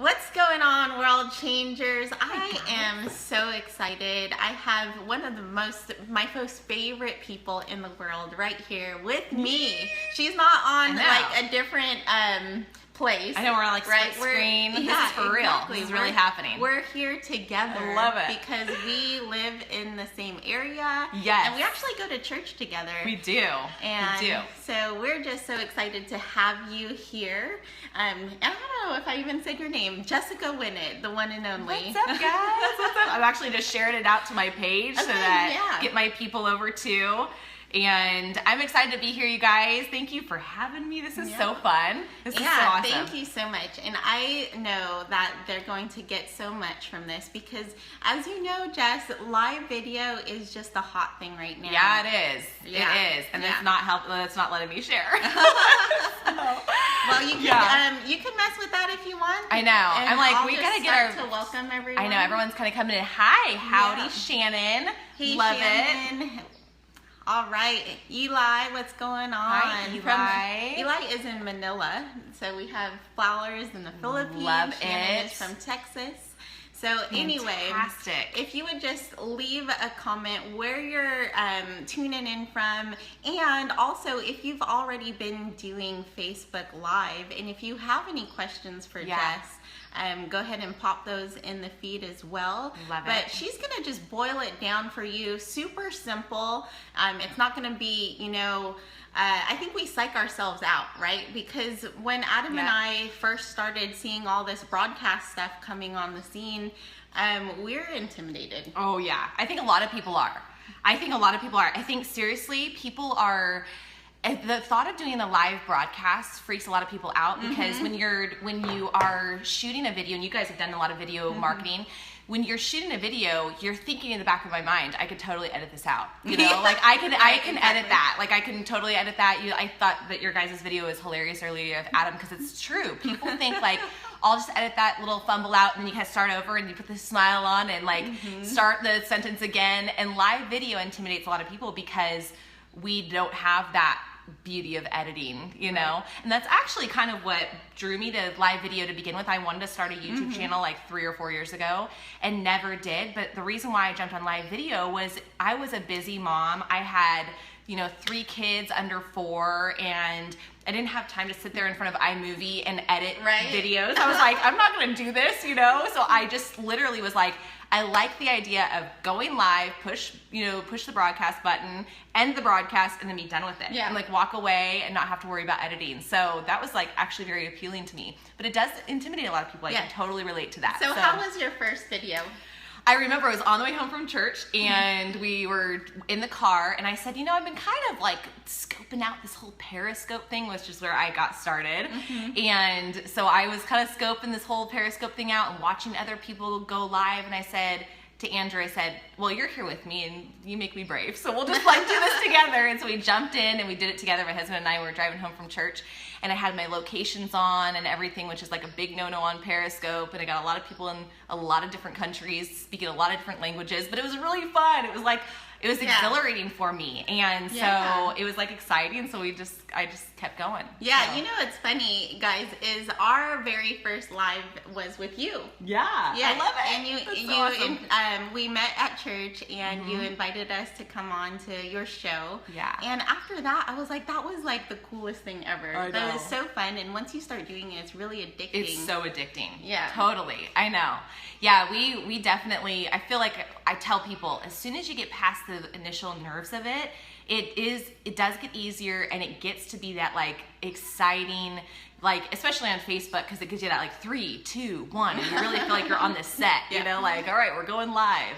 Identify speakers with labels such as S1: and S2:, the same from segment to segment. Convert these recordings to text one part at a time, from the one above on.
S1: What's going on, world changers? I am so excited. I have one of my most favorite people in the world right here with me. She's not on like a different place.
S2: I know, we're on like split screen. This is for real. This is really happening.
S1: We're here together.
S2: I love it.
S1: Because we live in the same area.
S2: Yes.
S1: And we actually go to church together.
S2: We do.
S1: And so we're just so excited to have you here. And I don't know if I even said your name. Jessica Winnett, the one and only.
S2: What's up, guys? What's up? I'm actually just sharing it out to my page so that get my people over too. And I'm excited to be here, you guys. Thank you for having me. This is so fun. This is so awesome.
S1: Thank you so much. And I know that they're going to get so much from this because, as you know, Jess, live video is just the hot thing right now.
S2: Yeah, it is. Yeah. It is. And it's not letting me share.
S1: Well, you can mess with that if you want.
S2: I know. I'm like, we gotta get
S1: to welcome everyone.
S2: I know, everyone's kind of coming in. Hi, howdy, Shannon.
S1: Hey,
S2: Love
S1: Shannon.
S2: it.
S1: All right, Eli, what's going on?
S2: Hi, Eli.
S1: Eli is in Manila, so we have flowers in the Philippines.
S2: Love
S1: Shannon
S2: it.
S1: is from Texas. So anyway, if you would just leave a comment where you're tuning in from, and also if you've already been doing Facebook Live, and if you have any questions for Jess, go ahead and pop those in the feed as well.
S2: Love it.
S1: But she's gonna just boil it down for you, super simple. It's not gonna be, I think we psych ourselves out, right? Because when Adam and I first started seeing all this broadcast stuff coming on the scene, we're intimidated.
S2: Oh yeah, I think a lot of people are. I think seriously, people are. The thought of doing a live broadcast freaks a lot of people out because when you are shooting a video, and you guys have done a lot of video marketing, when you're shooting a video, you're thinking in the back of my mind, I could totally edit this out. Like I can edit that. Like I can totally edit that. I thought that your guys' video was hilarious earlier of Adam because it's true. People think like, I'll just edit that little fumble out and then you kind of start over and you put the smile on and like start the sentence again. And live video intimidates a lot of people because we don't have that beauty of editing, and that's actually kind of what drew me to live video to begin with. I wanted to start a YouTube channel like 3 or 4 years ago and never did, but the reason why I jumped on live video was I was a busy mom. I had 3 kids under 4 and I didn't have time to sit there in front of iMovie and edit videos. I was like, I'm not gonna do this, so I just literally was like, I like the idea of going live, push the broadcast button, end the broadcast, and then be done with it. And like walk away and not have to worry about editing. So that was like actually very appealing to me. But it does intimidate a lot of people. I can totally relate to that.
S1: So how was your first video?
S2: I remember I was on the way home from church and we were in the car and I said, I've been kind of like scoping out this whole Periscope thing, which is where I got started. And so I was kind of scoping this whole Periscope thing out and watching other people go live. And I said to Andrew, I said, well, you're here with me and you make me brave. So we'll just like do this together. And so we jumped in and we did it together. My husband and I were driving home from church and I had my locations on and everything, which is like a big no-no on Periscope. And I got a lot of people in a lot of different countries speaking a lot of different languages, but it was really fun. It was exhilarating for me. And so it was like exciting. So I just kept going.
S1: Yeah. So. What's funny, guys, is our very first live was with you.
S2: Yeah. I love it.
S1: And awesome. We met at church and you invited us to come on to your show.
S2: Yeah.
S1: And after that, I was like, that was like the coolest thing ever.
S2: I know.
S1: That was so fun. And once you start doing it, it's really addicting.
S2: It's so addicting.
S1: Yeah.
S2: Totally. I know. Yeah, we definitely, I feel like I tell people, as soon as you get past the initial nerves of it, it does get easier and it gets to be that like exciting, like especially on Facebook because it gives you that like 3, 2, 1 and you really feel like you're on this set, like, all right, we're going live.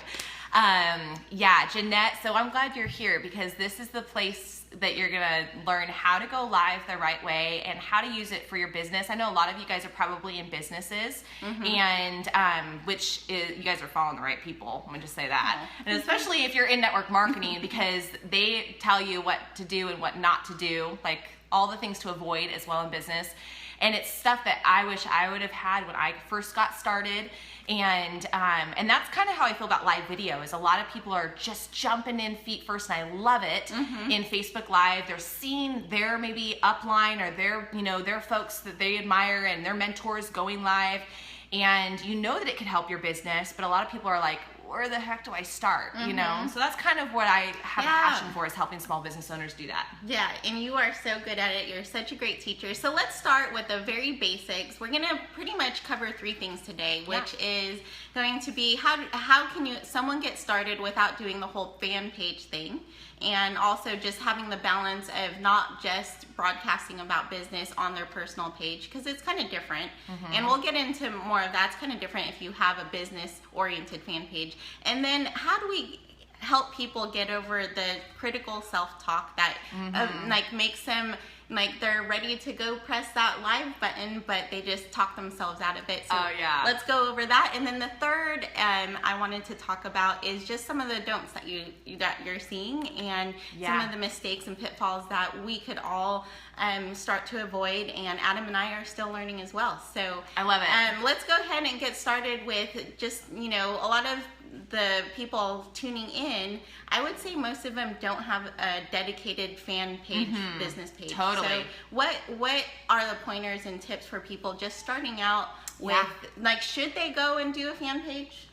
S2: Jeanette, so I'm glad you're here because this is the place that you're gonna learn how to go live the right way and how to use it for your business. I know a lot of you guys are probably in businesses and you guys are following the right people. I'm gonna just say that. And especially if you're in network marketing because they tell you what to do and what not to do, like all the things to avoid as well in business. And it's stuff that I wish I would have had when I first got started. And that's kind of how I feel about live video is a lot of people are just jumping in feet first and I love it in Facebook Live. They're seeing their maybe upline or their folks that they admire and their mentors going live. and you know that it could help your business, but a lot of people are like, where the heck do I start? You know? So that's kind of what I have a passion for, is helping small business owners do that.
S1: Yeah, and you are so good at it. You're such a great teacher. So let's start with the very basics. We're going to pretty much cover 3 things today, which is going to be how can someone get started without doing the whole fan page thing, and also just having the balance of not just broadcasting about business on their personal page, because it's kind of different. And we'll get into more of that. It's kind of different if you have a business-oriented fan page. And then how do we help people get over the critical self-talk that like makes them like they're ready to go press that live button, but they just talk themselves out of it. So let's go over that. And then the third I wanted to talk about is just some of the don'ts that you're seeing, and some of the mistakes and pitfalls that we could all start to avoid. And Adam and I are still learning as well. So
S2: I love it.
S1: Let's go ahead and get started with just, a lot of the people tuning in, I would say most of them don't have a dedicated fan page, business page.
S2: Totally.
S1: So what are the pointers and tips for people just starting out with, like, should they go and do a fan page?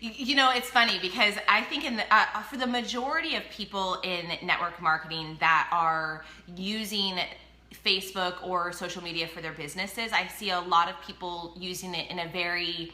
S2: It's funny because I think for the majority of people in network marketing that are using Facebook or social media for their businesses, I see a lot of people using it in a very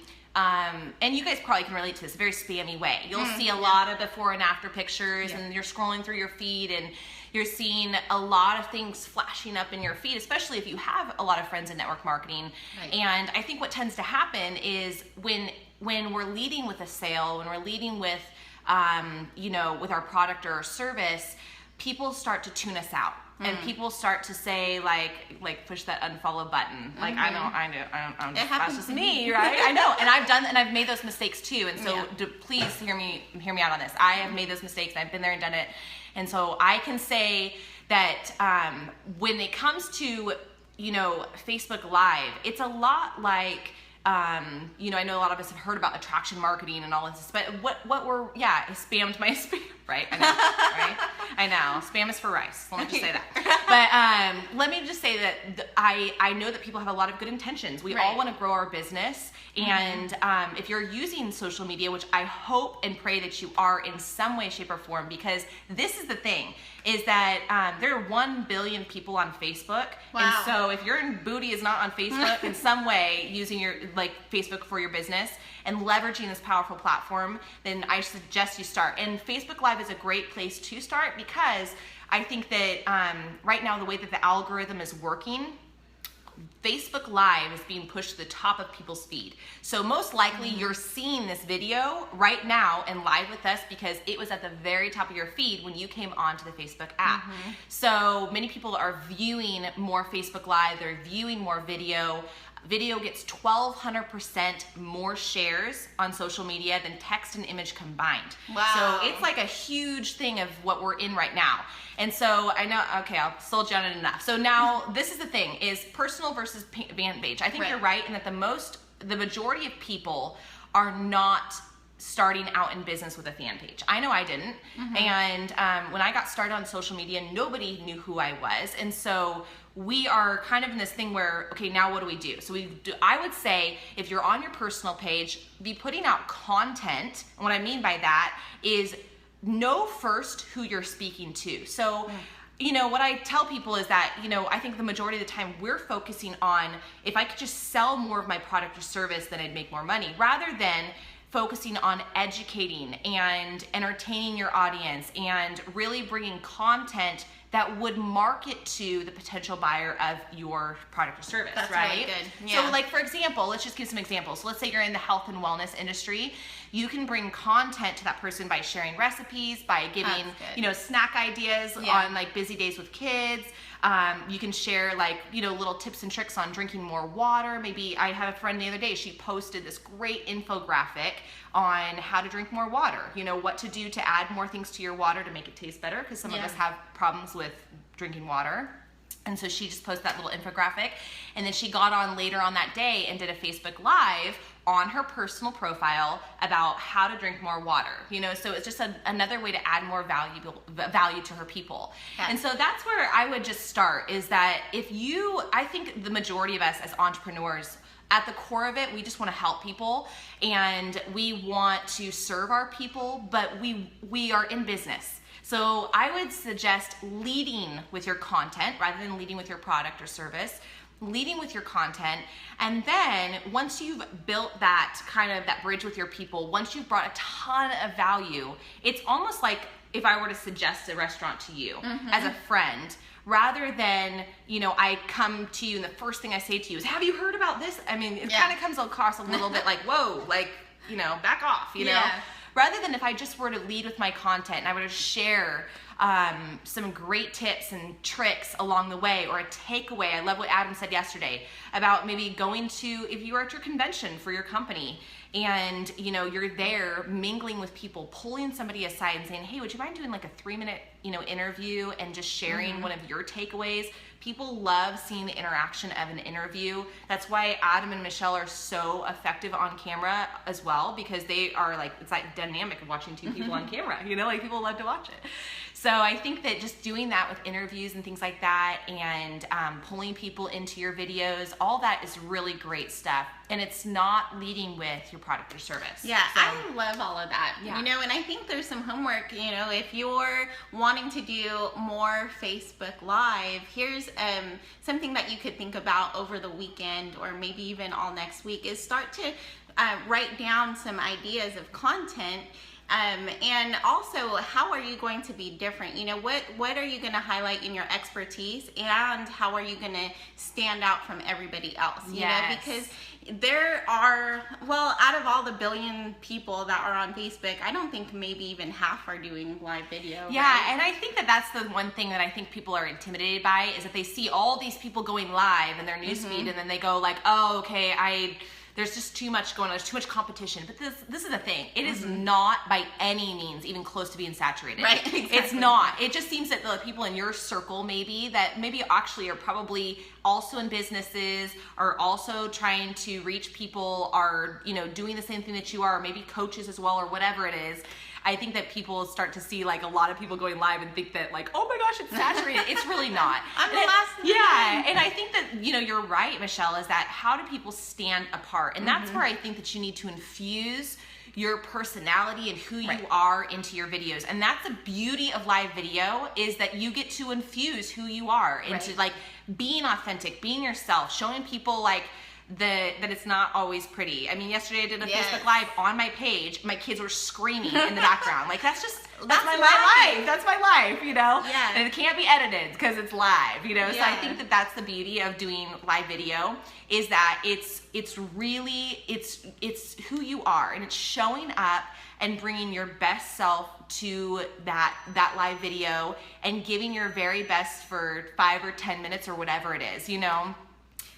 S2: and you guys probably can relate to this, a very spammy way. You'll see a lot of before and after pictures, and you're scrolling through your feed and you're seeing a lot of things flashing up in your feed, especially if you have a lot of friends in network marketing. And I think what tends to happen is when we're leading with a sale, when we're leading with, with our product or our service, people start to tune us out. And people start to say like push that unfollow button. Like I know, that's just me, right? I know, and I've made those mistakes too. And so please hear me out on this. I have made those mistakes. And I've been there and done it. And so I can say that when it comes to Facebook Live, it's a lot like. I know a lot of us have heard about attraction marketing and all this, but spammed my spam, right? I know, right? I know, spam is for rice. Let me just say that. But let me just say that I know that people have a lot of good intentions. We all want to grow our business, and if you're using social media, which I hope and pray that you are in some way, shape, or form, because this is the thing, is that there are 1 billion people on Facebook, and so if your booty is not on Facebook in some way, using your Facebook for your business and leveraging this powerful platform, then I suggest you start. And Facebook Live is a great place to start, because I think that right now the way that the algorithm is working, Facebook Live is being pushed to the top of people's feed. So most likely you're seeing this video right now and live with us because it was at the very top of your feed when you came onto the Facebook app. So many people are viewing more Facebook Live, they're viewing more video. Video gets 1,200% more shares on social media than text and image combined. So it's like a huge thing of what we're in right now. And so I know, okay, I'll sold you on it enough. So now this is the thing, is personal versus fan page. I think you're right in that the majority of people are not starting out in business with a fan page. I know I didn't. And when I got started on social media, nobody knew who I was. And so we are kind of in this thing where, okay, now what do we do? So I would say if you're on your personal page, be putting out content. And what I mean by that is know first who you're speaking to. So what I tell people is that, I think the majority of the time we're focusing on, if I could just sell more of my product or service, then I'd make more money, rather than focusing on educating and entertaining your audience and really bringing content that would market to the potential buyer of your product or service.
S1: That's
S2: right?
S1: Really good. Yeah.
S2: So for example, let's just give some examples. So let's say you're in the health and wellness industry. You can bring content to that person by sharing recipes, by giving, snack ideas on busy days with kids. You can share little tips and tricks on drinking more water. Maybe I had a friend the other day, she posted this great infographic on how to drink more water, what to do to add more things to your water to make it taste better, because some of us have problems with drinking water. And so she just posted that little infographic, and then she got on later on that day and did a Facebook Live on her personal profile about how to drink more water, so it's just another way to add more value to her people. And so that's where I would just start, is that I think the majority of us as entrepreneurs at the core of it, we just want to help people, and we want to serve our people, but we are in business. So I would suggest leading with your content rather than leading with your product or service. Leading with your content, and then once you've built that kind of that bridge with your people, once you've brought a ton of value, it's almost like if I were to suggest a restaurant to you as a friend, rather than, you know, I come to you and the first thing I say to you is, have you heard about this? I mean, it kind of comes across a little bit like, whoa, like, you know, back off, you know? Rather than if I just were to lead with my content and I were to share some great tips and tricks along the way, or a takeaway. I love what Adam said yesterday about maybe going to, if you are at your convention for your company and, you know, you're there mingling with people, pulling somebody aside and saying, hey, would you mind doing like a 3-minute, you know, interview and just sharing one of your takeaways? People love seeing the interaction of an interview. That's why Adam and Michelle are so effective on camera as well, because they are like, it's like dynamic of watching two people on camera, you know, like people love to watch it. So I think that just doing that with interviews and things like that, and pulling people into your videos, all that is really great stuff. And it's not leading with your product or service.
S1: Yeah, so, I love all of that. Yeah. You know, and I think there's some homework, you know, if you're wanting to do more Facebook Live, here's something that you could think about over the weekend or maybe even all next week is start to write down some ideas of content. And also, how are you going to be different? You know, what are you going to highlight in your expertise, and how are you going to stand out from everybody else? You know, because there are, well, out of all the billion people that are on Facebook, I don't think maybe even half are doing live video.
S2: Yeah,
S1: right?
S2: And I think that that's the one thing that I think people are intimidated by, is that they see all these people going live in their newsfeed, and then they go like, oh, okay, there's just too much going on. There's too much competition. But this is the thing. It is not by any means even close to being saturated.
S1: Right, exactly.
S2: It's not. It just seems that the people in your circle maybe that maybe actually are probably also in businesses, are also trying to reach people, are, you know, doing the same thing that you are, or maybe coaches as well, or whatever it is. I think that people start to see like a lot of people going live and think that like, oh my gosh, it's saturated. It's really not.
S1: I'm the last.
S2: Yeah, and I think that, you know, you're right, Michelle, is that how do people stand apart? And that's where I think that you need to infuse your personality and who you are into your videos. And that's the beauty of live video, is that you get to infuse who you are into like being authentic, being yourself, showing people like that it's not always pretty. I mean, yesterday I did a Facebook Live on my page. My kids were screaming in the background. Like, that's my life. That's my life, you know?
S1: Yeah.
S2: And it can't be edited because it's live, you know? So I think that that's the beauty of doing live video, is that it's really, it's who you are, and it's showing up and bringing your best self to that live video and giving your very best for 5 or 10 minutes or whatever it is, you know?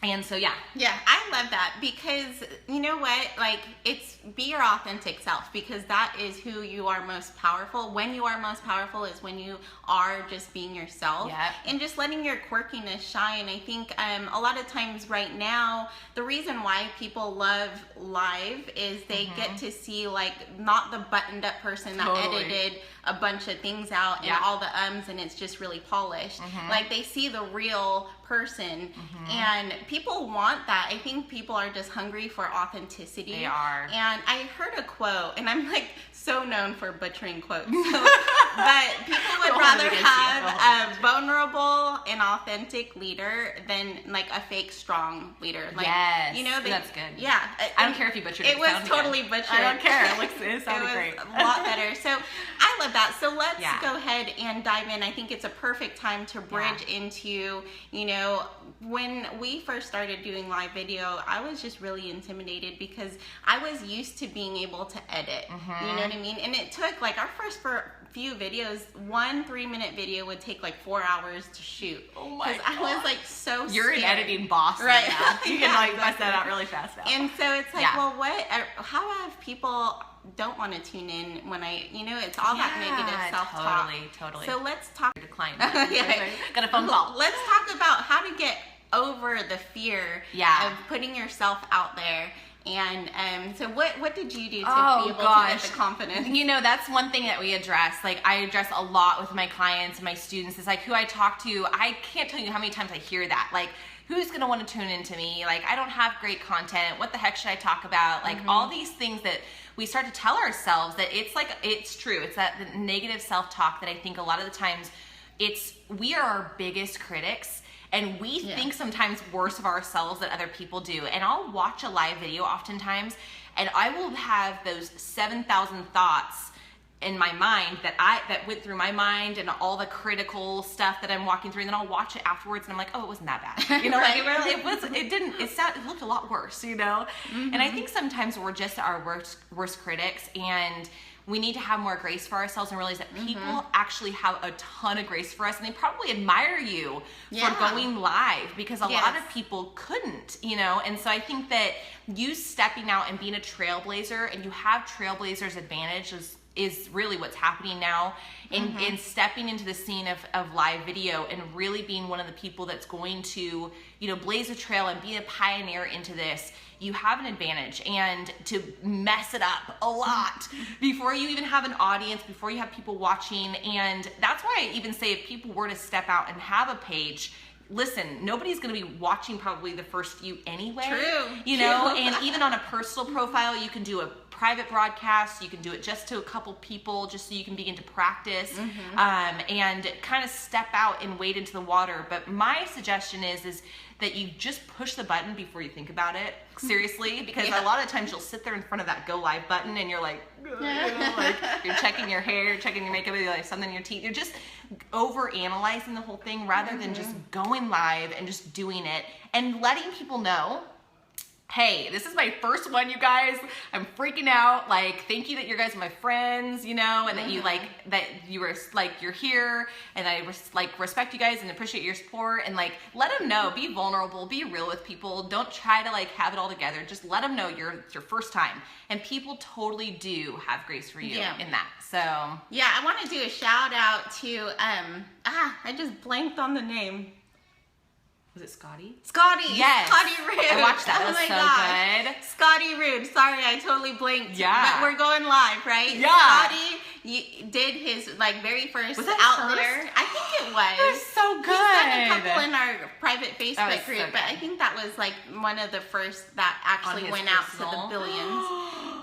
S2: And so, yeah,
S1: I love that, because you know what, like, it's be your authentic self, because that is who you are most powerful. When you are most powerful is when you are just being yourself and just letting your quirkiness shine. I think a lot of times right now, the reason why people love live is they get to see like not the buttoned up person that edited a bunch of things out and all the ums and it's just really polished. Like, they see the real person, and people want that. I think people are just hungry for authenticity.
S2: They are.
S1: And I heard a quote, and I'm like so known for butchering quotes, but people would rather have a vulnerable and authentic leader than like a fake strong leader. Like, you know,
S2: that's good.
S1: Yeah,
S2: I don't care if you butchered it.
S1: It was totally butchered.
S2: I don't care. It sounded great.
S1: A lot better. So I love that. So let's go ahead and dive in. I think it's a perfect time to bridge into, you know, when we first started doing live video, I was just really intimidated because I was used to being able to edit. You know what I mean? And it took like our first few videos, 1 3-minute video would take like 4 hours to shoot. Oh my god. I was like so scared.
S2: You're an editing boss right now. You can like bust that out really fast now.
S1: And so it's like, well, how have people don't want to tune in when you know, it's all that negative self-talk.
S2: Totally.
S1: So let's talk.
S2: Decline. Got a phone call.
S1: Let's talk about how to get over the fear of putting yourself out there. And so what did you do to be able to get the confidence?
S2: You know, that's one thing that we address. Like, I address a lot with my clients and my students. It's like who I talk to. I can't tell you how many times I hear that. Like, who's going to want to tune into me? Like, I don't have great content. What the heck should I talk about? Like, all these things that we start to tell ourselves that it's true. It's that the negative self-talk that I think a lot of the times we are our biggest critics. And we think sometimes worse of ourselves than other people do. And I'll watch a live video oftentimes, and I will have those 7,000 thoughts in my mind that went through my mind, and all the critical stuff that I'm walking through. And then I'll watch it afterwards, and I'm like, oh, it wasn't that bad. You know,
S1: Right.
S2: it looked a lot worse, you know? And I think sometimes we're just our worst critics, and we need to have more grace for ourselves and realize that people actually have a ton of grace for us, and they probably admire you for going live, because a lot of people couldn't, you know? And so I think that you stepping out and being a trailblazer, and you have trailblazers advantage is really what's happening now, in stepping into the scene of live video and really being one of the people that's going to, you know, blaze a trail and be a pioneer into this. You have an advantage, and to mess it up a lot before you even have an audience, before you have people watching. And that's why I even say, if people were to step out and have a page, listen, nobody's going to be watching probably the first few anyway.
S1: True.
S2: You know, and even on a personal profile, you can do a private broadcast. You can do it just to a couple people, just so you can begin to practice and kind of step out and wade into the water. But my suggestion is that you just push the button before you think about it, seriously, because a lot of times you'll sit there in front of that go live button, and you're like, you know, like you're checking your hair, checking your makeup, like something in your teeth. You're just over analyzing the whole thing, rather than just going live and just doing it and letting people know, hey, this is my first one, you guys. I'm freaking out. Like, thank you that you guys are my friends, you know, and that you you're here, and I respect you guys and appreciate your support. And like, let them know. Be vulnerable. Be real with people. Don't try to like have it all together. Just let them know it's your first time, and people totally do have grace for you in that. So
S1: yeah, I want to do a shout out to I just blanked on the name.
S2: Was it Scotty?
S1: Scotty.
S2: Yes.
S1: Scotty Rude.
S2: I watched that.
S1: Oh
S2: That was
S1: my
S2: so
S1: gosh.
S2: good.
S1: Scotty Rude. Sorry, I totally blanked.
S2: Yeah.
S1: But we're going live, right?
S2: Yeah.
S1: Scotty did his very first
S2: Was that
S1: out
S2: first?
S1: there. I think it was.
S2: That was so good.
S1: He's done a couple in our private Facebook
S2: so
S1: group, but I
S2: good.
S1: think that was like one of the first that actually
S2: his
S1: went out to
S2: personal?
S1: the billions.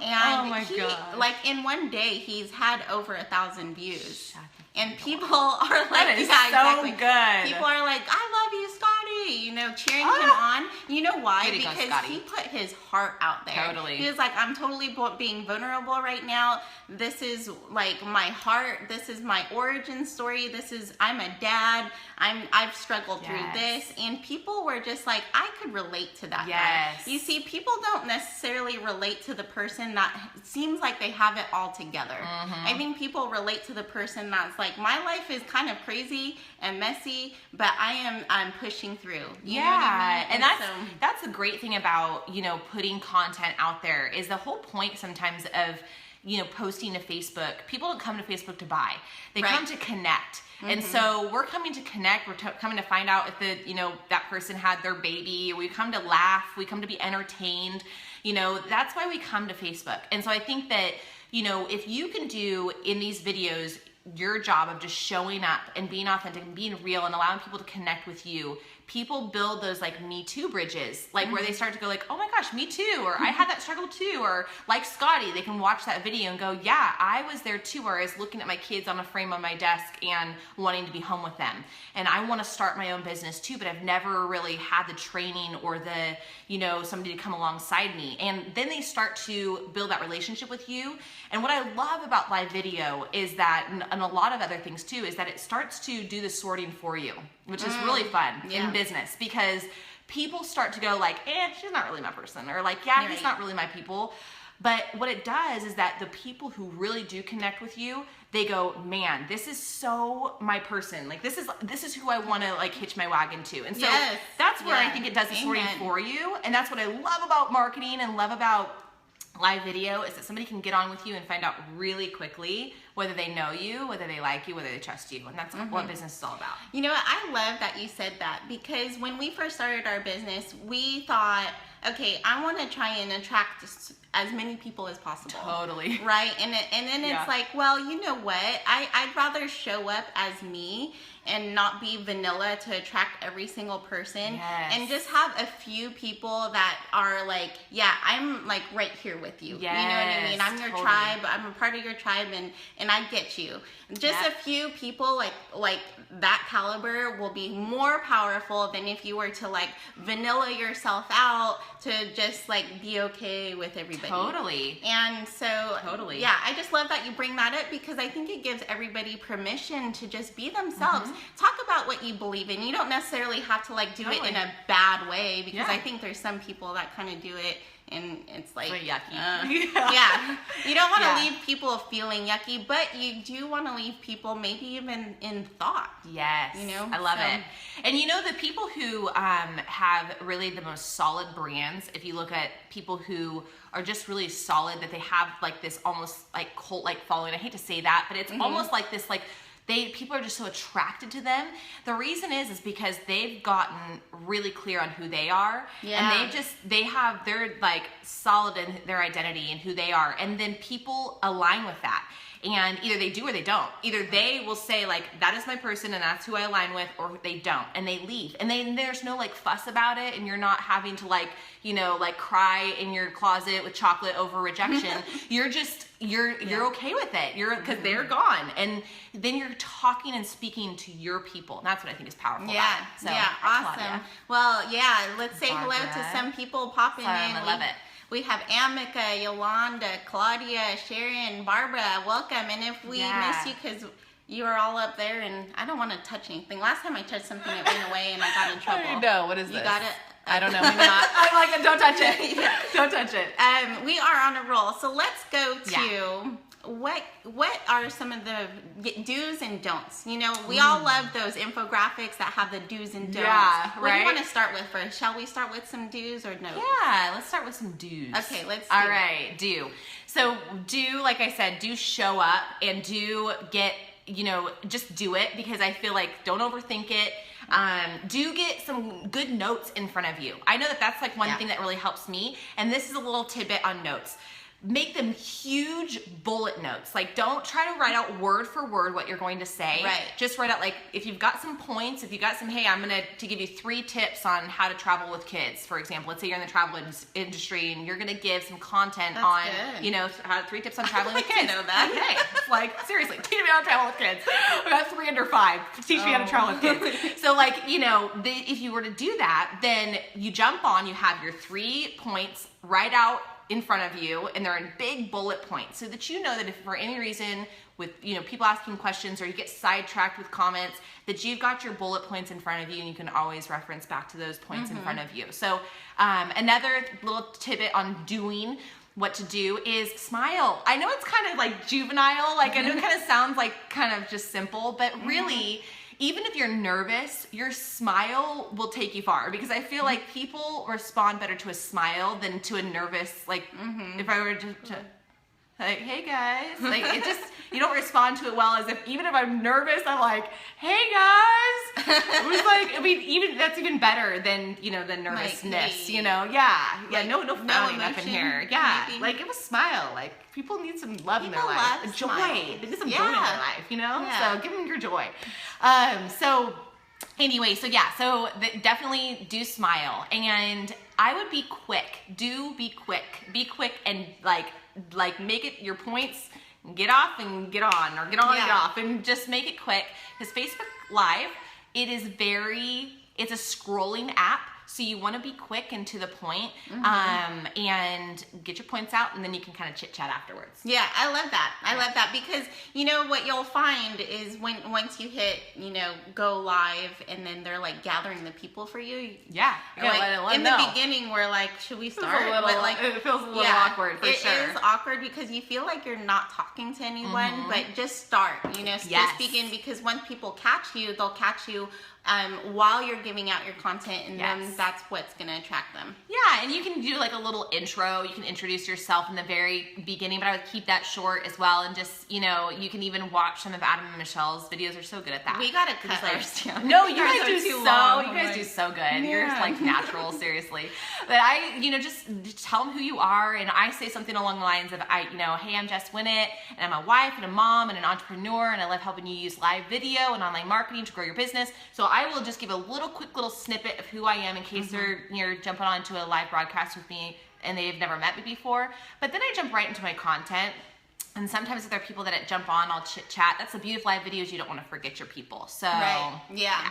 S1: And
S2: Oh my gosh.
S1: like in one day, he's had over 1,000 views.
S2: Shut the
S1: And people are like,
S2: That is
S1: yeah,
S2: so
S1: exactly.
S2: good.
S1: People are like, I love you, Scotty. You know, cheering him on. You know why?
S2: Way to go,
S1: Because
S2: Scotty.
S1: he put his heart out there.
S2: Totally.
S1: He was like, I'm totally being vulnerable right now. This is like my heart. This is my origin story. I'm a dad. I've struggled through this. And people were just like, I could relate to that
S2: Yes.
S1: guy. You see, people don't necessarily relate to the person that seems like they have it all together. I think people relate to the person that's like, my life is kind of crazy and messy, but I'm pushing through. You know what I mean?
S2: And that's the great thing about, you know, putting content out there, is the whole point sometimes of, you know, posting to Facebook. People don't come to Facebook to buy. They come to connect. And so we're coming to connect. We're coming to find out if that person had their baby. We come to laugh. We come to be entertained. You know, that's why we come to Facebook. And so I think that, you know, if you can do in these videos your job of just showing up and being authentic and being real and allowing people to connect with you, people build those like Me Too bridges, like where they start to go like, oh my gosh, me too, or I had that struggle too, or like Scotty, they can watch that video and go, yeah, I was there too, or I was looking at my kids on a frame on my desk and wanting to be home with them, and I want to start my own business too, but I've never really had the training or the, you know, somebody to come alongside me. And then they start to build that relationship with you. And what I love about live video is that, and a lot of other things too, is that it starts to do the sorting for you, which is really fun in business, because people start to go like, she's not really my person, or like, yeah, he's not really my people. But what it does is that the people who really do connect with you, they go, man, this is so my person. Like, this is who I want to like hitch my wagon to. And so that's where I think it does the sorting for you. And that's what I love about marketing and love about live video, is that somebody can get on with you and find out really quickly whether they know you, whether they like you, whether they trust you. And that's what business is all about.
S1: You know what? I love that you said that, because when we first started our business, we thought, okay, I want to try and attract as many people as possible.
S2: Totally.
S1: Right? And then it's like, well, you know what? I'd rather show up as me and not be vanilla to attract every single person.
S2: Yes.
S1: And just have a few people that are like, yeah, I'm like right here with you.
S2: Yes,
S1: you know what I mean? I'm your
S2: totally.
S1: tribe. I'm a part of your tribe, and I get you. Just a few people like that caliber will be more powerful than if you were to like vanilla yourself out to just like be okay with everybody.
S2: Totally.
S1: And so,
S2: totally.
S1: Yeah, I just love that you bring that up, because I think it gives everybody permission to just be themselves. Talk about what you believe in. You don't necessarily have to like do it in a bad way, because I think there's some people that kind of do it and it's like
S2: yucky.
S1: Yeah, you don't want to leave people feeling yucky, but you do want to leave people maybe even in thought.
S2: Yes,
S1: you know,
S2: I love it. And you know, the people who have really the most solid brands, if you look at people who are just really solid, that they have like this almost like cult like following. I hate to say that, but it's almost like this like people are just so attracted to them. The reason is because they've gotten really clear on who they are. Yeah. And they're like solid in their identity and who they are. And then people align with that. And either they do or they don't. Either they will say like, that is my person and that's who I align with, or they don't and they leave. And there's no like fuss about it, and you're not having to like, you know, like cry in your closet with chocolate over rejection. You're okay with it. Because they're gone. And then you're talking and speaking to your people. And that's what I think is powerful.
S1: Yeah.
S2: So,
S1: Awesome. Well, yeah, let's say hello to some people popping in.
S2: I love it.
S1: We have Amica, Yolanda, Claudia, Sharon, Barbara. Welcome. And if we miss you because you are all up there, and I don't want to touch anything. Last time I touched something, it went away and I got in trouble.
S2: No, what is this?
S1: You got it?
S2: I don't know. Maybe not. I'm like, don't touch it. Don't touch it.
S1: We are on a roll. So let's go to what are some of the do's and don'ts? You know, we all love those infographics that have the do's and don'ts.
S2: Yeah,
S1: What do you want to start with first? Shall we start with some do's or no?
S2: Yeah, let's start with some do's.
S1: Okay, let's
S2: All right, do. So do, like I said, do show up and do get, you know, just do it, because I feel like don't overthink it. Do get some good notes in front of you. I know that that's like one thing that really helps me. And this is a little tidbit on notes. Make them huge bullet notes. Like, don't try to write out word for word what you're going to say.
S1: Right.
S2: Just write out, like, if you've got some points, if you got some, hey, I'm going to give you 3 tips on how to travel with kids, for example. Let's say you're in the travel industry and you're going to give some content
S1: good.
S2: You know, 3 tips on traveling with kids.
S1: know that.
S2: Okay. Like, seriously, teach me how to travel with kids. I got 3 under 5. Teach me how to travel with kids. So, like, you know, if you were to do that, then you jump on, you have your 3 points, write out in front of you, and they're in big bullet points, so that you know that if for any reason with, you know, people asking questions or you get sidetracked with comments, that you've got your bullet points in front of you and you can always reference back to those points in front of you. So another little tidbit on doing what to do is smile. I know it's kind of like juvenile, like I know it kind of sounds like kind of just simple, but really, even if you're nervous, your smile will take you far, because I feel like people respond better to a smile than to a nervous, like if I were to like, hey guys, like it just, you don't respond to it well, as if even if I'm nervous, I'm like, hey guys. It was like, I mean, even that's even better than, you know, the nervousness,
S1: like,
S2: you know? Yeah.
S1: Like,
S2: no frowning up in
S1: emotion,
S2: here. Yeah.
S1: maybe.
S2: Like give a smile. Like people need some love in their
S1: People
S2: life.
S1: love
S2: Joy.
S1: smiles.
S2: They need some joy in their life, you know?
S1: Yeah.
S2: So give them your joy. So anyway, so yeah, so definitely do smile, and I would be quick. Be quick and like make it your points, get off and get on, or get on and get off, and just make it quick, because Facebook Live, it's a scrolling app. So you want to be quick and to the point, and get your points out, and then you can kind of chit chat afterwards.
S1: Yeah, I love that. I love that, because you know what you'll find is once you hit, you know, go live, and then they're like gathering the people for you.
S2: Yeah,
S1: like, in the beginning, we're like, should we start?
S2: It feels a little awkward for sure.
S1: It is awkward because you feel like you're not talking to anyone, but just start. You know, just begin, because once people catch you, they'll catch you while you're giving out your content, and
S2: Yes.
S1: then that's what's going to attract them.
S2: Yeah, and you can do like a little intro. You can introduce yourself in the very beginning, but I would keep that short as well. And just, you know, you can even watch some of Adam and Michelle's videos. They're so good at that.
S1: We got to cut ours down.
S2: No, you guys
S1: Ours
S2: do
S1: are too
S2: so.
S1: long.
S2: You guys do so good.
S1: Yeah.
S2: You're just like natural, seriously. But I, you know, just tell them who you are, and I say something along the lines of, hey, I'm Jess Winnett, and I'm a wife and a mom and an entrepreneur, and I love helping you use live video and online marketing to grow your business. So I will just give a quick little snippet of who I am in case you're jumping onto a live broadcast with me and they've never met me before. But then I jump right into my content. And sometimes if there are people that jump on, I'll chit chat. That's the beauty of live videos. You don't want to forget your people. So
S1: right. Yeah.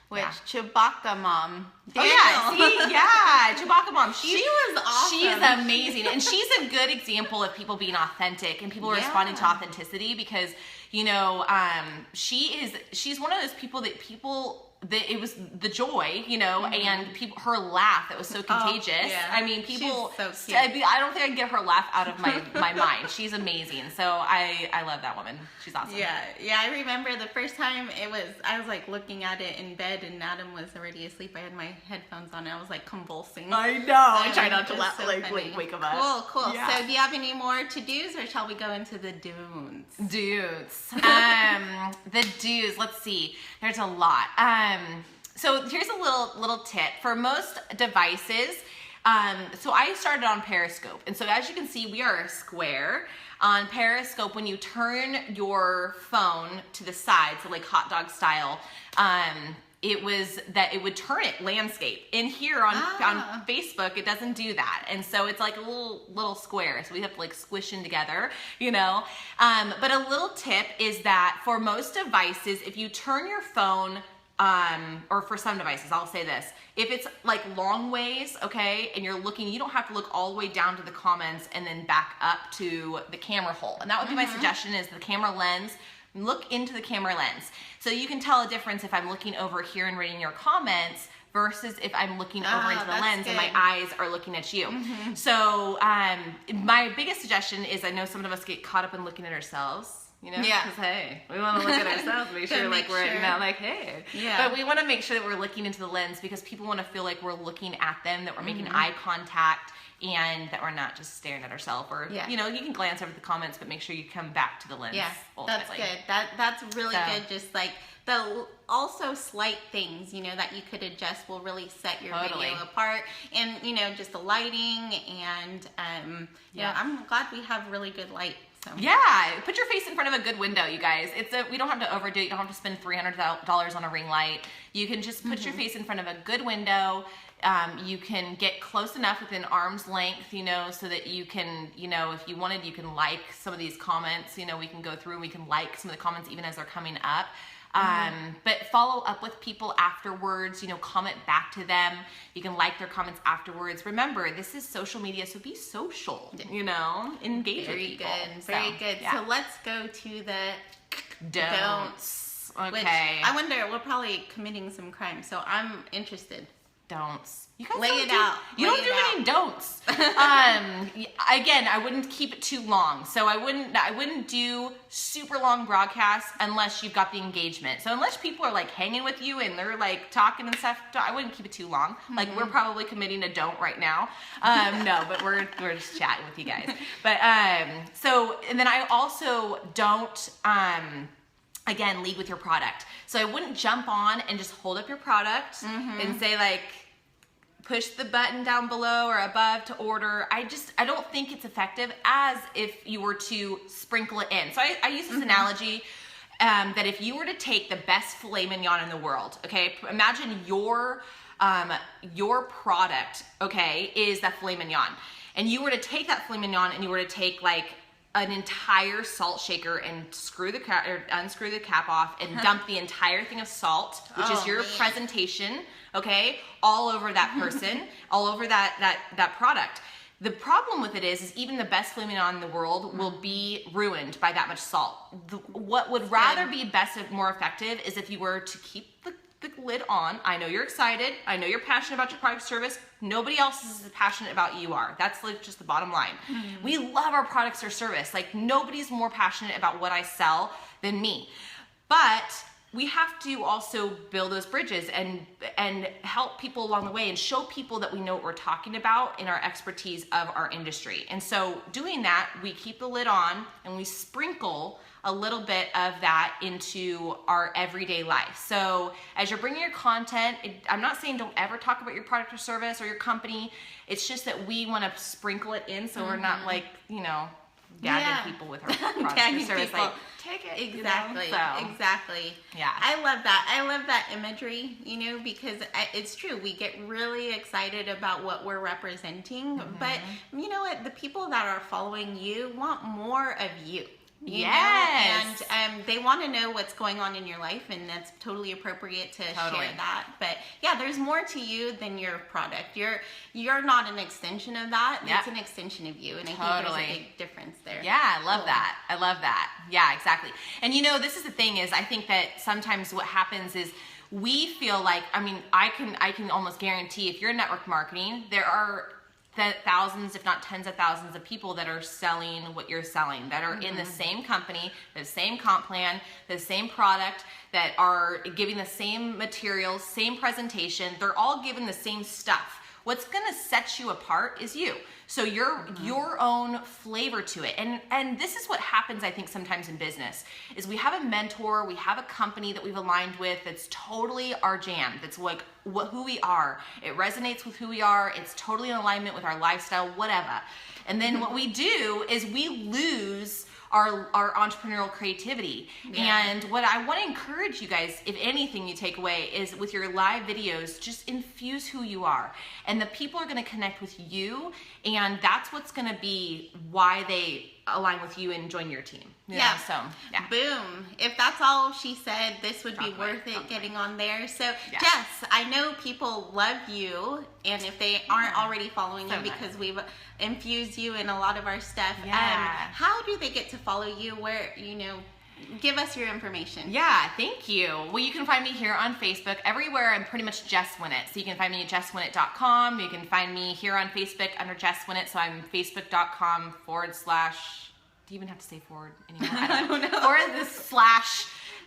S1: Which Chewbacca mom.
S2: Daniel. Oh yeah, see, yeah, Chewbacca mom.
S1: She was awesome.
S2: She's amazing, and she's a good example of people being authentic and people responding to authenticity, because you know she's one of those people that it was the joy, you know, and her laugh that was so contagious.
S1: Oh, yeah.
S2: I mean, people.
S1: She's so cute.
S2: I don't think I can get her laugh out of my mind. She's amazing. So I love that woman. She's awesome.
S1: Yeah. I remember the first time I was like looking at it in bed, and Adam was already asleep. I had my headphones on, and I was like convulsing.
S2: I know. I try not to laugh,
S1: so
S2: wake him up.
S1: Cool.
S2: Yeah.
S1: So do you have any more to-dos, or shall we go into the don'ts?
S2: Dudes. The do's. Let's see. There's a lot. So here's a little tip for most devices. So I started on Periscope, and so as you can see, we are a square. On Periscope, when you turn your phone to the side, so like hot dog style, it would turn it landscape. In here on Facebook, it doesn't do that. And so it's like a little square. So we have to like squish in together, you know. But a little tip is that for most devices, if you turn your phone, or for some devices, I'll say this, if it's like long ways, okay, and you're looking, you don't have to look all the way down to the comments and then back up to the camera hole. And that would be my suggestion, is the camera lens. Look into the camera lens. So you can tell a difference if I'm looking over here and reading your comments versus if I'm looking over into the lens and my eyes are looking at you. So my biggest suggestion is, I know some of us get caught up in looking at ourselves. You know, because hey, we want to look at ourselves, make sure like we're not like hey. Yeah. But we want to make sure that we're looking into the lens, because people want to feel like we're looking at them, that we're making eye contact, and that we're not just staring at ourselves. Or you know, you can glance over the comments, but make sure you come back to the lens.
S1: Yeah, that's good. That's really good. Just like the also slight things, you know, that you could adjust will really set your video apart. And you know, just the lighting, and you know, I'm glad we have really good light. So.
S2: Yeah, put your face in front of a good window, you guys. We don't have to overdo it. You don't have to spend $300 on a ring light. You can just put your face in front of a good window. You can get close enough within arm's length, you know, so that you can, you know, if you wanted, you can like some of these comments. You know, we can go through and we can like some of the comments even as they're coming up. But follow up with people afterwards, you know, comment back to them. You can like their comments afterwards. Remember, this is social media, so be social, you know, engage with people.
S1: Very good. Yeah. So let's go to the don'ts.
S2: Okay.
S1: Which I wonder, we're probably committing some crime, so I'm interested.
S2: Don'ts. You guys
S1: lay it out.
S2: You don't do any don'ts. Again, I wouldn't keep it too long. So I wouldn't do super long broadcasts unless you've got the engagement. So unless people are like hanging with you and they're like talking and stuff, I wouldn't keep it too long. Like we're probably committing a don't right now. No, but we're just chatting with you guys. But so, and then I also don't again, lead with your product. So I wouldn't jump on and just hold up your product and say like, push the button down below or above to order. I don't think it's effective as if you were to sprinkle it in. So I use this analogy that if you were to take the best filet mignon in the world, okay, imagine your product, okay, is that filet mignon. And you were to take that filet mignon and you were to take like an entire salt shaker and unscrew the cap off and dump the entire thing of salt, which is your presentation, okay, all over that person, all over that product. The problem with it is even the best filet mignon in the world will be ruined by that much salt. What would rather be best and more effective is if you were to keep the lid on. I know you're excited. I know you're passionate about your product or service. Nobody else is as passionate about you are. That's like just the bottom line. We love our products or service. Like nobody's more passionate about what I sell than me. But we have to also build those bridges and help people along the way and show people that we know what we're talking about in our expertise of our industry. And so doing that, we keep the lid on and we sprinkle a little bit of that into our everyday life. So as you're bringing your content, I'm not saying don't ever talk about your product or service or your company. It's just that we want to sprinkle it in so we're not like, you know, gagging people with our product or service. Like, take it.
S1: Exactly.
S2: You know? So,
S1: exactly.
S2: Yeah.
S1: I love that. I love that imagery, you know, because it's true. We get really excited about what we're representing, but you know what? The people that are following you want more of you.
S2: Yes.
S1: Know? And they want to know what's going on in your life, and that's totally appropriate to share that. But yeah, there's more to you than your product. You're not an extension of that. Yep. It's an extension of you, and I think there's a big difference there.
S2: Yeah, I love that. I love that. Yeah, exactly. And you know, this is the thing is I think that sometimes what happens is we feel like, I mean, I can almost guarantee if you're in network marketing, there are thousands, if not tens of thousands of people that are selling what you're selling, that are in the same company, the same comp plan, the same product, that are giving the same materials, same presentation. They're all giving the same stuff. What's gonna set you apart is you. So your own flavor to it. And this is what happens, I think, sometimes in business, is we have a mentor, we have a company that we've aligned with that's totally our jam, that's like who we are. It resonates with who we are, it's totally in alignment with our lifestyle, whatever. And then what we do is we lose our entrepreneurial creativity. Yeah. And what I want to encourage you guys, if anything you take away, is with your live videos, just infuse who you are. And the people are going to connect with you, and that's what's going to be why they align with you and join your team. You know? So, yeah.
S1: Boom. If that's all she said, this would be worth it getting on there. So, Jess, I know people love you, and if they aren't already following you because we've infused you in a lot of our stuff, how do they get to follow you? Where, you know, give us your information.
S2: Yeah, thank you. Well, you can find me here on Facebook. Everywhere, I'm pretty much Jess Winnett. So you can find me at jesswinnett.com. You can find me here on Facebook under Jess Winnett. So I'm facebook.com/ do you even have to say forward anymore? I don't know.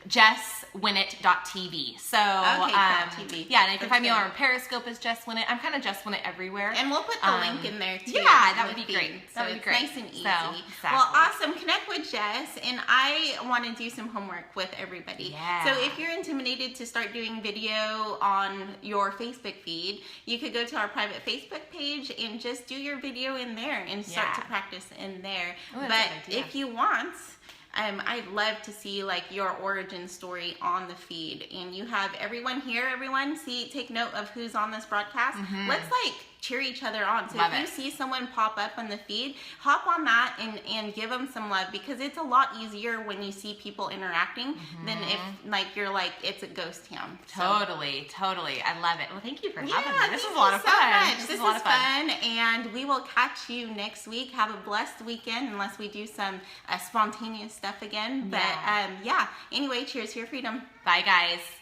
S2: /JessWinnett.tv. So,
S1: TV.
S2: Yeah, and you can find me on Periscope as Jess Winnett. I'm kind of Jess Winnett everywhere.
S1: And we'll put the link in there too.
S2: Yeah, that would be great.
S1: So
S2: that would be great.
S1: Nice and easy.
S2: So, exactly.
S1: Well, awesome. Connect with Jess, and I want to do some homework with everybody.
S2: Yeah.
S1: So if you're intimidated to start doing video on your Facebook feed, you could go to our private Facebook page and just do your video in there and start to practice in there.
S2: Ooh,
S1: but if you want, I'd love to see like your origin story on the feed, and you have everyone here. Everyone, take note of who's on this broadcast. Let's like cheer each other on. So if you see someone pop up on the feed, hop on that and give them some love, because it's a lot easier when you see people interacting than if like you're like it's a ghost town.
S2: Totally. I love it. Well, thank you for having me. This is a
S1: lot
S2: of fun.
S1: This is fun, and we will catch you next week. Have a blessed weekend, unless we do some spontaneous stuff again. But yeah. Anyway, cheers to your freedom.
S2: Bye, guys.